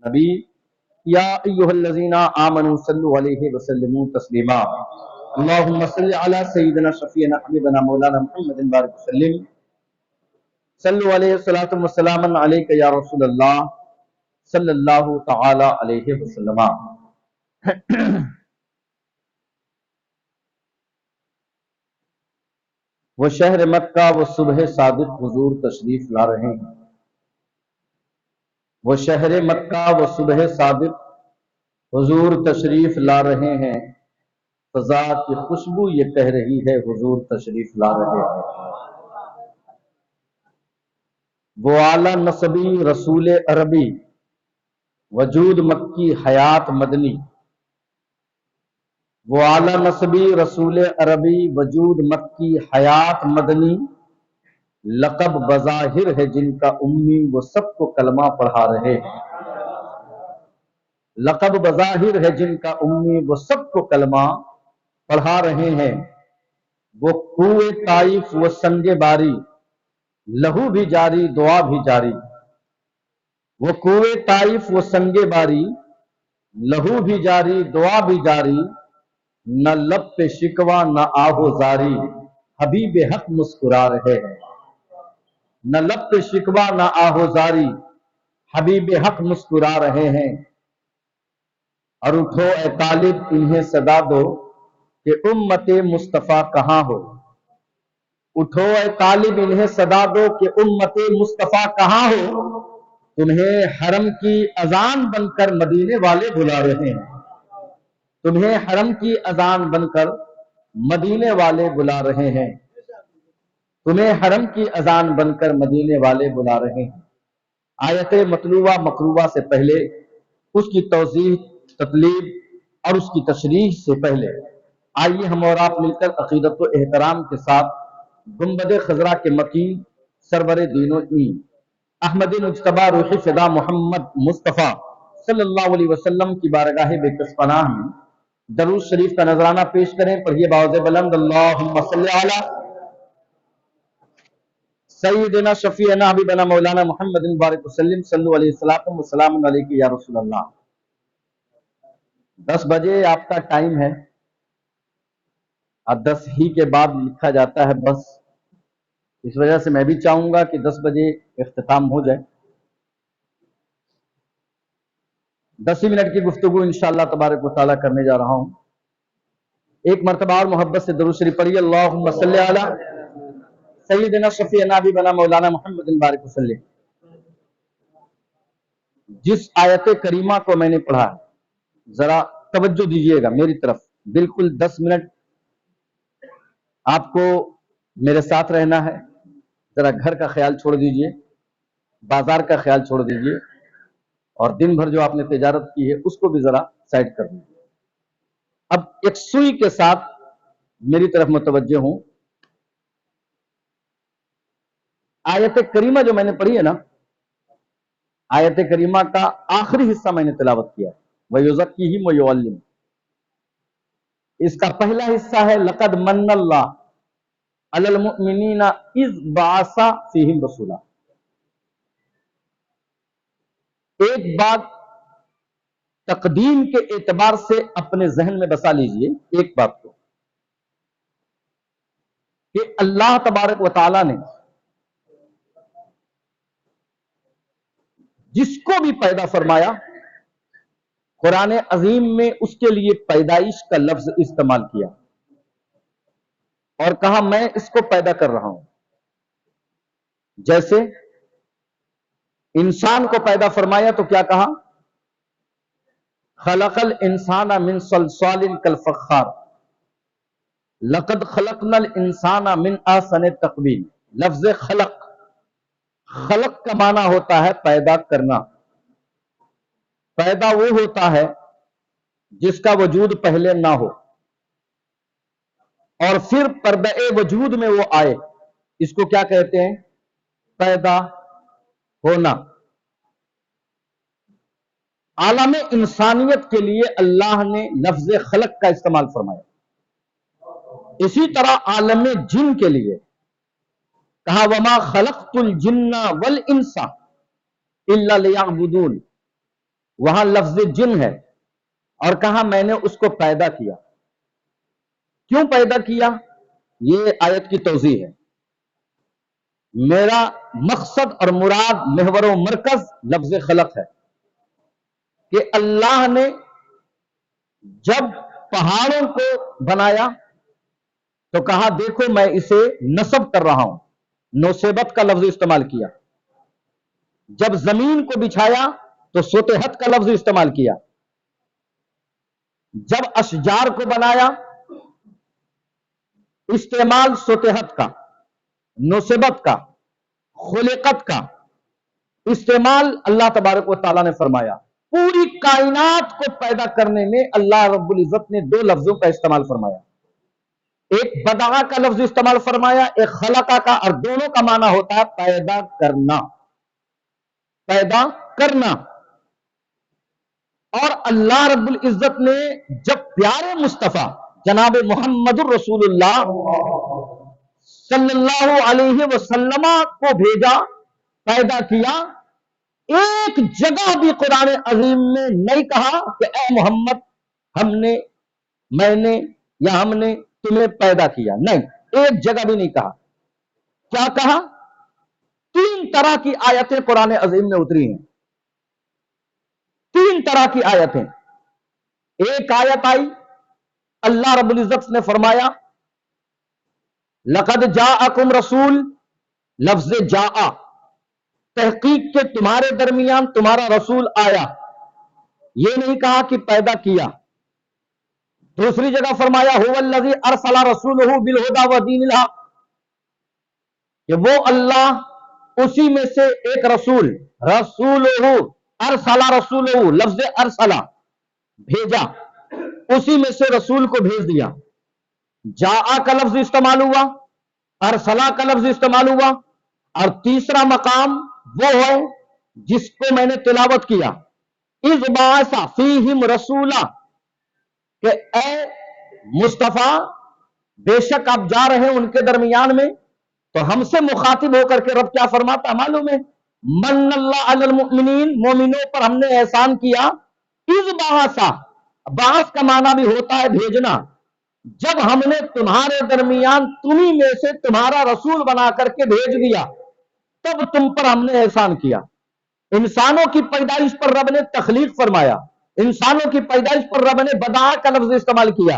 नबी या अय्युहल्लज़ीना आमनू सल्लु अलैहि वसल्लिमू तस्लीमा अल्लाहुम्मा सल्लि अला सय्यिदिना शफीना हबीबना मौलाना मुहम्मदिन बारिक वसल्लिम सल्लु अलैहि सलातु वस्सलामन अलैका या रसूलल्लाह सल्लल्लाहु तआला अलैहि वसल्लम। वो शहर मक्का वो सुबह सादिक हुजूर तशरीफ ला रहे हैं। वो शहर मक्का वो सुबह सादिक हुजूर तशरीफ ला रहे हैं। फजा की खुशबू ये कह रही है हुजूर तशरीफ ला रहे हैं। वो आला नसबी रसूल अरबी वजूद मक्की हयात मदनी। वो आला नसबी रसूल अरबी वजूद मक्की हयात मदनी। लक़ब बज़ाहिर है जिनका उम्मी वो सबको कलमा पढ़ा रहे हैं। लक़ब बज़ाहिर है जिनका उम्मी वो सबको कलमा पढ़ा रहे हैं। वो कुए ताइफ वो संगे बारी लहू भी जारी दुआ भी जारी। वो कुए ताइफ वो संगे बारी लहू भी जारी दुआ भी जारी। न लब पे शिकवा न आहोजारी हबीब हक मुस्कुरा रहे हैं। न लब पे शिकवा न आहोजारी हबीब हक मुस्कुरा रहे हैं। और उठो ए तालिब इन्हें सदा दो कि उम्मते मुस्तफ़ा कहाँ हो। उठो ए तालिब इन्हें सदा दो कि उम्मते मुस्तफ़ा कहाँ हो। तुम्हें हरम की अजान बनकर मदीने वाले बुला रहे हैं। तुम्हें हरम की अजान बनकर मदीने वाले बुला रहे हैं। तुम्हें हरम की अजान बनकर मदीने वाले बुला रहे हैं। आयत मतलूबा मकरूबा से पहले उसकी तौज़ीह तकलीब और उसकी तशरीह से पहले आइए हम और आप मिलकर अकीदत व एहतराम के साथ गुंबद खजरा के मकीन सरवर दीनो ईन अहमद मुज्तबा रूही फिदा मोहम्मद मुस्तफ़ा सल्लल्लाहु अलैहि वसल्लम की बारगाह बेकस पनाह में दरूद शरीफ का नजराना पेश करें। पढ़िए बावज़ बुलंद अल्लाहुम्मा सल्लि अला सय्यिदिना शफीअना हबीबना मौलाना मुहम्मदिन बारिक वसल्लिम सल्लु अलैहि सलातु वस्सलाम अलैका या रसूलल्लाह। 10 बजे आपका टाइम है और 10 ही के बाद लिखा जाता है बस। इस वजह से मैं भी चाहूंगा कि 10 बजे इख्तिताम हो जाए। 10 ही मिनट की गुफ्तगू इंशाअल्लाह तबारक व तआला करने जा रहा हूं। एक मरतबा और मोहब्बत से दरूद शरीफ पढ़िए। अल्लाहुम्मा सल्लि अला सय्यिदिना शफीअना हबीबना मौलाना मुहम्मदिन बारिक वसल्लिम। जिस आयत करीमा को मैंने पढ़ा जरा तवज्जो दीजिएगा मेरी तरफ। बिल्कुल 10 मिनट आपको मेरे साथ रहना है। जरा घर का ख्याल छोड़ दीजिए, बाजार का ख्याल छोड़ दीजिए और दिन भर जो आपने तिजारत की है उसको भी जरा साइड कर दीजिए। अब एक सुई के साथ मेरी तरफ मुतवज्जे हूं। आयत करीमा जो मैंने पढ़ी है ना, आयत करीमा का आखिरी हिस्सा मैंने तिलावत किया है। वयुज़क्कीहिम वयुअल्लिम। इसका पहला हिस्सा है लक़द मन्नल्लाहु अलल मुमिनीना इज़ बअसा फ़ीहिम रसूला। एक बात तकदीम के एतबार से अपने जहन में बसा लीजिए एक बात को कि अल्लाह तबारक व तआला ने जिसको भी पैदा फरमाया कुरान अजीम में उसके लिए पैदाइश का लफ्ज इस्तेमाल किया और कहा मैं इसको पैदा कर रहा हूं। जैसे इंसान को पैदा फरमाया तो क्या कहा, खलकल इंसाना मिन सलसालिन कल फख्खार लक़द खलकनल इंसाना मिन ahsani तक़वीम। लफ्ज खलक, खलक का माना होता है पैदा करना। पैदा वो होता है जिसका वजूद पहले ना हो और फिर पर्दे वजूद में वो आए, इसको क्या कहते हैं, पैदा होना। आलम इंसानियत के लिए अल्लाह ने लफ्ज खलक का इस्तेमाल फरमाया। इसी तरह आलम जिन के लिए कहा वमा खलक़तुल जिन्ना वल इंसा इल्ला लियअबुदून। وہاں لفظ جن ہے، اور کہا میں نے اس کو پیدا کیا۔ کیوں پیدا کیا؟ یہ آیت کی توضیح ہے۔ میرا مقصد اور مراد، محور و مرکز لفظ خلق ہے کہ اللہ نے جب پہاڑوں کو بنایا تو کہا دیکھو میں اسے نصب کر رہا ہوں، نوسبت کا لفظ استعمال کیا۔ جب زمین کو بچھایا تو سطحت کا لفظ استعمال کیا۔ جب اشجار کو بنایا، استعمال سطحت کا، نوسبت کا، خلقت کا استعمال اللہ تبارک و تعالیٰ نے فرمایا۔ پوری کائنات کو پیدا کرنے میں اللہ رب العزت نے دو لفظوں کا استعمال فرمایا، ایک بدعا کا لفظ استعمال فرمایا، ایک خلقہ کا، اور دونوں کا معنی ہوتا ہے پیدا کرنا، پیدا کرنا۔ اور اللہ رب العزت نے جب پیارے مصطفیٰ جناب محمد الرسول اللہ صلی اللہ علیہ وسلم کو بھیجا، پیدا کیا، ایک جگہ بھی قرآن عظیم میں نہیں کہا کہ اے محمد میں نے یا ہم نے تمہیں پیدا کیا، نہیں، ایک جگہ بھی نہیں کہا۔ کیا کہا؟ تین طرح کی آیتیں قرآن عظیم میں اتری ہیں، تین طرح کی آیتیں۔ ایک آیت آئی، اللہ رب العزت نے فرمایا لقد جاءکم رسول، لفظ جاء، تحقیق کے تمہارے درمیان تمہارا رسول آیا، یہ نہیں کہا کہ پیدا کیا۔ دوسری جگہ فرمایا هو الذی ارسل رسولہ بالہدی ودین الحق، کہ وہ اللہ اسی میں سے ایک رسول، رسولہ ارسل رسولہ، لفظ ارسل بھیجا، اسی میں سے رسول کو بھیج دیا۔ جاء کا لفظ استعمال ہوا، ارسلا کا لفظ استعمال ہوا، اور تیسرا مقام وہ ہے جس کو میں نے تلاوت کیا، اذ بعث فیہم رسولا، کہ اے مصطفیٰ بے شک آپ جا رہے ہیں ان کے درمیان میں، تو ہم سے مخاطب ہو کر کے رب کیا فرماتا معلوم ہے؟ من اللہ علی المؤمنین، مومنوں پر ہم نے احسان کیا، اذ بعث، بعث کا معنی بھی ہوتا ہے بھیجنا، جب ہم نے تمہارے درمیان تمہیں میں سے تمہارا رسول بنا کر کے بھیج دیا، تب تم پر ہم نے احسان کیا۔ انسانوں کی پیدائش پر رب نے تخلیق فرمایا، انسانوں کی پیدائش پر رب نے بدع کا لفظ استعمال کیا،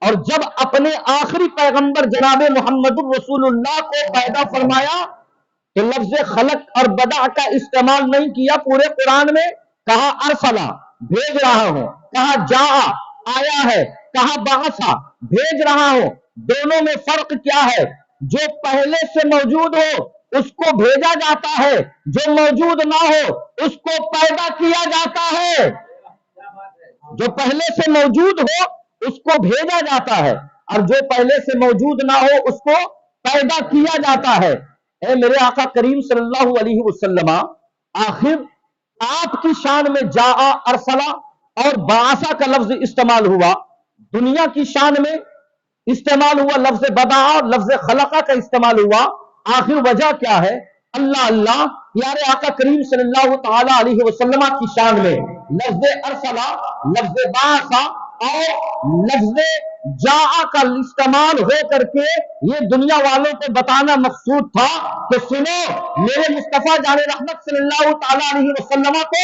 اور جب اپنے آخری پیغمبر جناب محمد الرسول اللہ کو پیدا فرمایا تو لفظ خلق اور بدع کا استعمال نہیں کیا پورے قرآن میں، کہا ارسلا بھیج رہا ہوں، کہا جا آیا ہے، کہا بعثا بھیج رہا ہوں۔ دونوں میں فرق کیا ہے؟ جو پہلے سے موجود ہو اس کو بھیجا جاتا ہے، جو موجود نہ ہو اس کو پیدا کیا جاتا ہے۔ جو پہلے سے موجود ہو اس کو بھیجا جاتا ہے، اور جو پہلے سے موجود نہ ہو اس کو پیدا کیا جاتا ہے۔ اے میرے آقا کریم صلی اللہ علیہ وسلم، آخر آپ کی شان میں جاء، ارسلا اور بعثا کا لفظ استعمال ہوا، دنیا کی شان میں استعمال ہوا لفظ بدع اور لفظ خلقہ کا استعمال ہوا، آخر وجہ کیا ہے؟ اللہ اللہ پیارے آقا کریم صلی اللہ تعالی علیہ وسلم کی شان میں لفظ ارسلا، لفظ بعثا اور لفظ جاء کا استعمال ہو کر کے یہ دنیا والوں کو بتانا مقصود تھا کہ سنو میرے مصطفیٰ جان رحمت صلی اللہ تعالی علیہ وسلم کو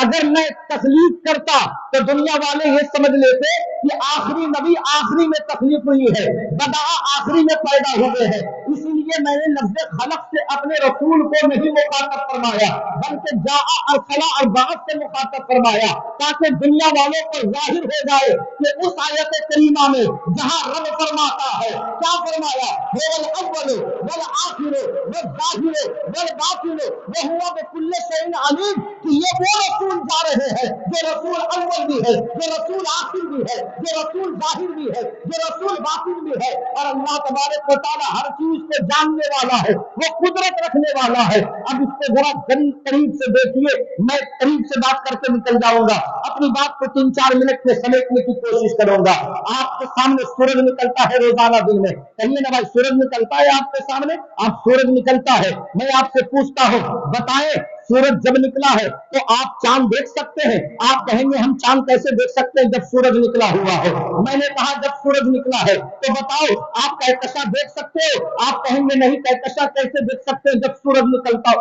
اگر میں تخلیق کرتا تو دنیا والے یہ سمجھ لیتے کہ آخری نبی آخری میں تخلیق ہوئی ہے، بدع آخری میں پیدا ہوئے ہیں، اسی لیے میں نے لفظ خلق سے اپنے رسول کو نہیں مخاطب فرمایا بلکہ جاء ارسلا اور بعث سے مخاطب فرمایا، تاکہ دنیا والوں کو ظاہر ہو جائے کہ اس آیت کریمہ میں جہاں رب فرماتا ہے، کیا فرمایا؟ هو الاول والآخر والظاہر والباطن وهو بكل شيء علیم، کہ یہ وہ رسول جا رہے ہیں جو رسول اول بھی ہے، جو رسول آخر بھی ہے، جو رسول ظاہر بھی ہے، جو رسول باطن بھی ہے، اور اللہ تبارک و تعالی ہر چیز کو جاننے والا ہے، وہ قدرت رکھنے والا ہے۔ اب اس کو ذرا قریب سے دیکھیے، میں قریب سے بات کر کے نکل جاؤں گا، اپنی بات کو 3-4 منٹ میں سمیٹنے کی کوشش کروں گا۔ آپ کے سامنے سورج نکلتا ہے روزانہ دن میں، کہیے نا بھائی سورج نکلتا ہے آپ کے سامنے؟ آپ سورج نکلتا ہے، میں آپ سے پوچھتا ہوں بتائیں सूरज जब निकला है तो आप चांद देख सकते हैं। आप कहेंगे हम चांद कैसे देख सकते हैं जब सूरज निकला हुआ हो। मैंने कहा जब सूरज निकला है तो बताओ आप कहकशा देख सकते हो? आप कहेंगे नहीं, कहकशा कैसे देख सकते हैं जब सूरज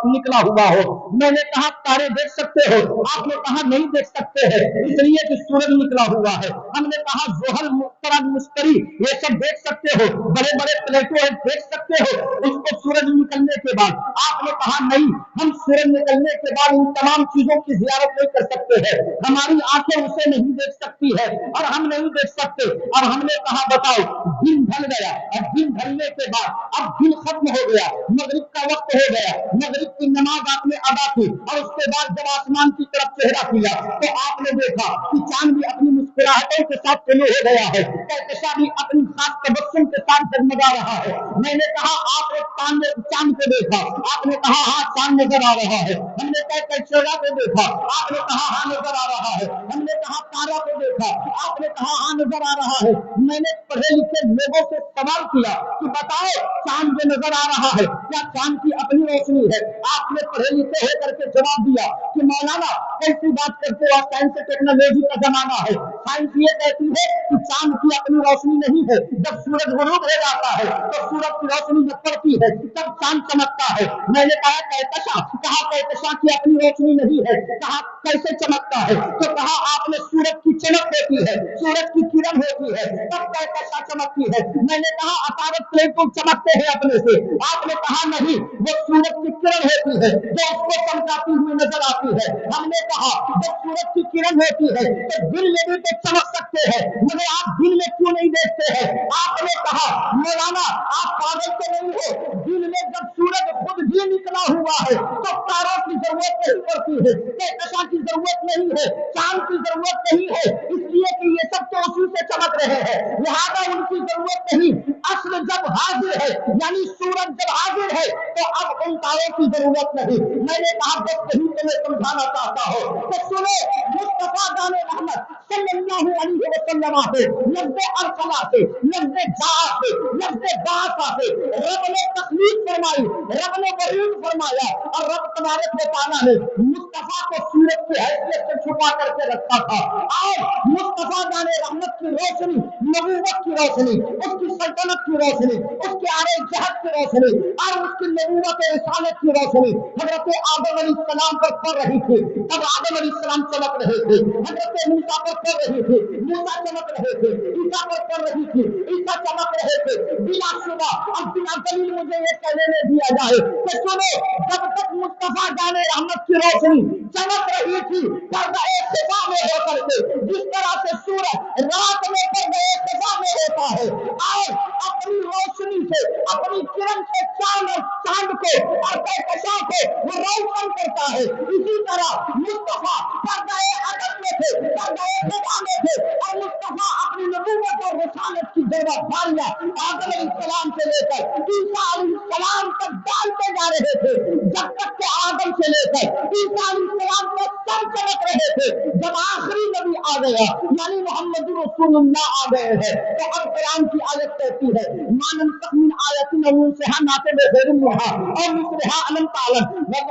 निकला हुआ हो। मैंने कहा तारे देख सकते हो? आपने कहा नहीं देख सकते हैं, इसलिए कि सूरज निकला हुआ है। हमने कहा जोहल मुख्तरन मुश्तरी ये सब देख सकते हो, बड़े बड़े प्लेटो देख सकते हो उसको सूरज निकलने के बाद। आपने कहा नहीं, हम सूरज निकलने के बाद इन तमाम चीजों की जियारत नहीं कर सकते हैं, हमारी आंखें उसे नहीं देख सकती है और हम नहीं देख सकते। और हमने कहा बताओ दिन ढल गया, और दिन ढलने के बाद अब दिन खत्म हो गया, मगरिब का वक्त हो गया, मगरिब की नमाज आपने अदा की और उसके बाद जब आसमान की तरफ चेहरा किया तो आपने देखा कि चांद भी अपनी मुस्कुराहटों के साथ तुलू हो गया है, कहकशा भी अपनी खास तबस्सुम के साथ जगमगा रहा है। मैंने कहा आपने चांद को देखा? आपने कहा हाँ चांद नजर आ रहा है। हमने कहा कहकशा को देखा? आपने कहा हाँ नजर आ रहा है। हमने कहा तारा को देखा? आपने कहा हाँ नजर आ रहा है। मैंने पढ़े लिखे लोगों से सवाल किया कि बताओ चांद जो नजर आ रहा है क्या चांद की अपनी रोशनी है? आपने पढ़े लिखे होकर के जवाब दिया कि मौलाना कैसी बात करते हो, साइंस टेक्नोलॉजी का जमाना है। साइंस ये कहती है कि चांद की अपनी रोशनी नहीं है, जब सूरज गुरूब हो जाता है तो सूरज की रोशनी जब पड़ती है तब चांद चमकता है। मैंने कहा कहकशा? कहा कहकशा की अपनी रोशनी नहीं है। कहा कैसे चमकता है? तो कहा आपने सूरज की चमक होती है, सूरज की किरण होती है तब कहकशा चमकती है। मैंने कहा अतारत प्लेट तो चमकते हैं अपने से। आपने कहा नहीं, वो सूरज की किरण होती है जो उसको चमकाती हुई नजर आती है। हमने कहा जब सूरज की किरण होती है तो दिन में भी तो चमक सकते हैं, मगर आप दिन में क्यों नहीं देखते हैं? आपने कहा मौलाना आप पागल तो नहीं हो, दिन में जब सूरज खुद भी निकला हुआ है तो तारों की जरूरत नहीं पड़ती है, कहकशा की जरूरत नहीं है, चांद की जरूरत नहीं है, इसलिए कि ये सब तो उसी से चमक रहे हैं, लिहाजा उनकी जरूरत नहीं। असल जब हाजिर है यानी सूरज जब हाजिर है तो अब उन तारों की जरूरत नहीं। मैंने कहा बस यही तुम्हें समझाना चाहता हो तो सुनो, मुस्तफा जाने रहमत सल्लल्लाहु अलैहि वसल्लम से लफ्ज़ अरसला से लफ्ज़ जात से लफ्ज़ बासा से रब ने तकलीफ फरमाई, रब ने वरीद फरमाया और रब तबारक व तआला ने मुस्तफा को सूरज की हैसियत से छुपा करके रखा था। और मुस्तफा जाने रहमत की रोशनी, नबूवत की रोशनी, उसकी सल्तनत की रोशनी, उसके आरे जहत की रोशनी और उसकी नबूवत रिसालत की रोशनी हजरत आदम अलैहिस्सलाम पर पड़ रही थी। तब आदम अलैहिस्सलाम चमक रहे थे, हजरत मूसा पर पड़ रही थी, मूसा चमक रहे थे, ईसा पर पड़ रही थी, ईसा चमक रहे थे। बिलाशुबा अब बिना दलील मुझे ये कहने में दिया जाए कि सुनो, जब तक मुस्तफा जाने रहमत की रोशनी चमक रही थी पर्दा इख्तिफा में होकर के, जिस तरह से सूरज रात में पर्दा इख्तिफा में होता है और अपनी रोशनी से अपनी किरण से चांद को और कहकशा को वो रोशन करता है, इसी तरह मुस्तफा पर्दाए अदब में थे, पर्दाए खुदा में थे और मुस्तफा अपनी नबूवत और रिसालत की जिम्मेदारियां आदम अलैहिस्सलाम से लेकर ईसा अलैहिस्सलाम तक डालते जा रहे थे, जब तक के आदम से लेकर ईसा अलैहिस्सलाम तक सब चमक रहे थे। जब आखिरी नबी आ गया यानी मोहम्मद रसूलुल्लाह आ गए हैं तो अब कुरान की आयत कहती है मानन तकमीन आयतिन से नाते बेगैरुल्लाह और मिसलहा अलम तालन।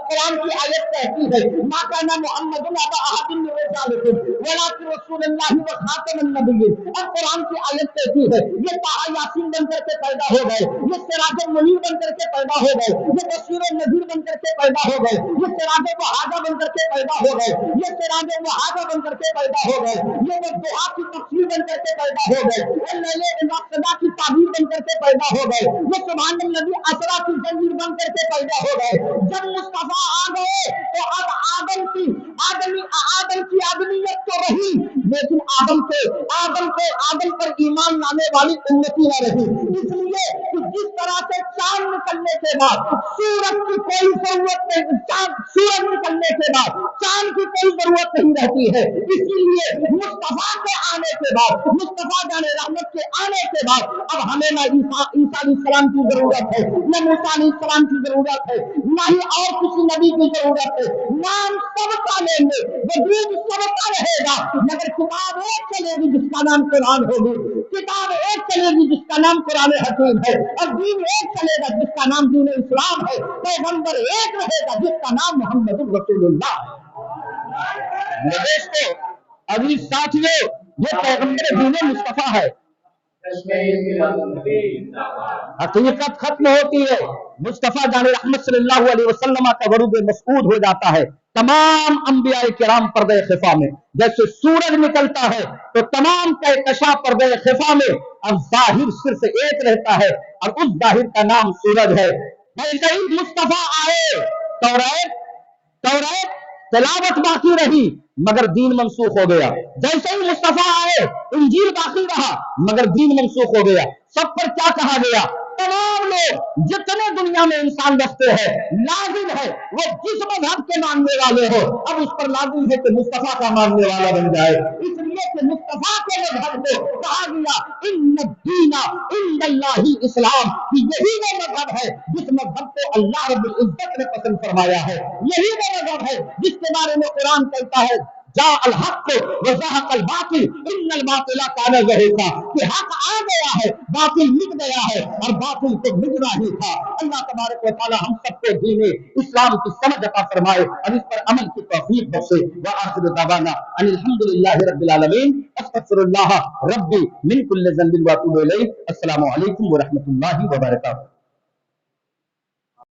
कुरान की आयत कहती है मा काना मुहम्मदुन अबा अहदिन मिन रिजालिकुम वलाकिन रसूलुल्लाह व खातमुन नबिय्यीन। और कुरान की आयत कहती है ये ताहा यासीन बनकर के पैदा हो गए, ये सिराजुल मुनीर बनकर के पैदा हो गए, ये बशीर नज़ीर बनकर के पैदा हो गए, ये सिराज वहाजा बनकर के पैदा हो गए, ये सिराज वहाजा बनकर के पैदा हो गए, ये दुआ की तफसीर बनकर के पैदा हो गए, लैले इलाक़दा की ताबीर बनकर के पैदा हो गए, ये सुभान नबी असरा की जंजीर बनकर के पैदा हो गए। जब मुस्तफा आ गए तो अब आदम की आदमियत तो रही, लेकिन आदम पर ईमान लाने वाली उम्मती न रही। इसलिए कि जिस तरह से चांद निकलने के बाद सूरज की कोई जरूरत नहीं, सूरज निकलने के बाद चांद की कोई जरूरत नहीं रहती है, इसीलिए मुस्तफा के आने کے بعد, مصطفیٰ جان رحمت کے آنے کے بعد اب ہمیں نہ عیسیٰ علیہ السلام کی ضرورت ہے, نہ موسیٰ علیہ السلام کی ضرورت ہے, نہ ہی اور کسی نبی کی ضرورت ہے. نام سب کا لیں گے, وجود سب کا رہے گا, مگر کتاب ایک چلے گی جس کا نام قرآن ہوگی, کتاب ایک چلے گی جس کا نام قرآن حکیم ہے, اور دین ایک چلے گا جس کا نام دین اسلام ہے, پیغمبر ایک رہے گا جس کا نام محمد رسول اللہ ہے. میرے دوستو, ابھی ساتھیوں, یہ پیغمبر دین مصطفیٰ ہے. حقیقت ختم ہوتی ہے, مصطفیٰ جان رحمت صلی اللہ علیہ وسلم کا غروب مسعود ہو جاتا ہے. تمام انبیاء کرام پردے خفا میں, جیسے سورج نکلتا ہے تو تمام کہکشاں پردے خفا میں, اب ظاہر صرف ایک رہتا ہے اور اس ظاہر کا نام سورج ہے. ویسے ہی مصطفیٰ آئے, توریت تلاوت باقی رہی مگر دین منسوخ ہو گیا. جیسے ہی مصطفیٰ آئے انجیل باقی رہا مگر دین منسوخ ہو گیا. سب پر کیا کہا گیا؟ تمام لوگ جتنے دنیا میں انسان رکھتے ہیں, لازم ہے وہ جس مذہب کے ماننے والے ہو, اب اس پر لازم ہے کہ مصطفیٰ کا ماننے والا بن جائے. اس لیے کہ مصطفیٰ کے مذہب کو کہا گیا ان الدین عند اللہ اسلام, کہ یہی وہ مذہب ہے جس مذہب کو اللہ رب العزت نے پسند فرمایا ہے. یہی وہ مذہب ہے جس کے بارے میں قرآن کہتا ہے جاء الحق وزهق الباطل ان الباطل كان زهوقا, کہ حق آ گیا ہے, باطل مٹ گیا ہے, اور باطل تو مٹنا ہی تھا. اللہ تبارک و تعالی ہم سب کو دین اسلام کی سمجھ عطا فرمائے اور اس پر عمل کی توفیق بخشے. وآخر دعوانا ان الحمد للہ رب العالمین. استغفر اللہ ربی من کل ذنب واتوب الیہ. السلام علیکم ورحمۃ اللہ وبرکاتہ.